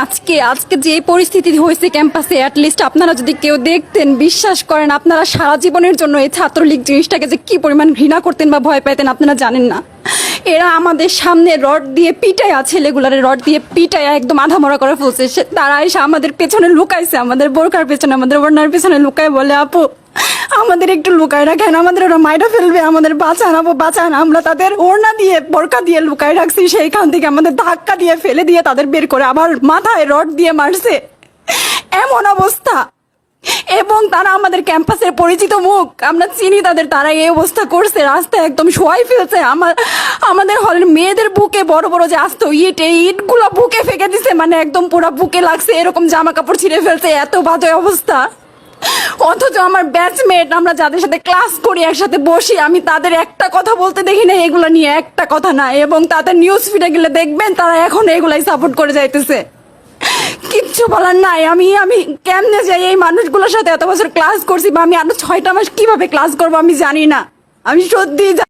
আজকে আজকে যে পরিস্থিতি হয়েছে ক্যাম্পাসে, অ্যাটলিস্ট আপনারা যদি কেউ দেখতেন, বিশ্বাস করেন আপনারা সারা জীবনের জন্য এই ছাত্রলীগ জিনিসটাকে যে কি পরিমাণ ঘৃণা করতেন বা ভয় পাইতেন আপনারা জানেন না। এরা আমাদের সামনে রড দিয়ে পিটায়া, ছেলেগুলারে রড দিয়ে পিটায়া একদম আধা মরা করে ফেলছে। তারা এসে আমাদের পেছনে লুকাইছে, আমাদের বোরকার পেছনে, আমাদের ওড়নার পেছনে লুকায় বলে, আপু আমাদের একটু লুকায় রাখেন, আমাদের ওরা মাইরা ফেলবে, আমাদের বাঁচান আপু বাঁচান। আমরা তাদের ওড়না দিয়ে বোরকা দিয়ে লুকায় রাখছি, সেইখান থেকে আমাদের ধাক্কা দিয়ে ফেলে দিয়ে তাদের বের করে আবার মাথায় রড দিয়ে মারছে। এমন অবস্থা। এবং তারা আমাদের ক্যাম্পাসের পরিচিত মুখ, আমরা চিনি তাদের, তারা এই অবস্থা করছে, রাস্তায় একদম শোয়াই ফেলছে। আমাদের হলের মেয়েদের বুকে বড় বড় যে আসতো ইট, এই ইটগুলো বুকে ফেঁকে দিছে, মানে একদম পুরো বুকে লাগছে, এরকম জামা কাপড় ছিঁড়ে ফেলছে, এত বাজে অবস্থা। অথচ আমার ব্যাচমেট, আমরা যাদের সাথে ক্লাস করি, একসাথে বসি, আমি তাদের একটা কথা বলতে দেখি না এগুলো নিয়ে, একটা কথা না। এবং তাদের নিউজ ফিডে গেলে দেখবেন তারা এখন এগুলাই সাপোর্ট করে যাইতেছে। কিচ্ছু বলার নাই। আমি আমি কেমনে যাই এই মানুষগুলোর সাথে, এত বছর ক্লাস করছি, বা আমি আরো 6টা মাস কিভাবে ক্লাস করবো আমি জানি না। আমি সত্যি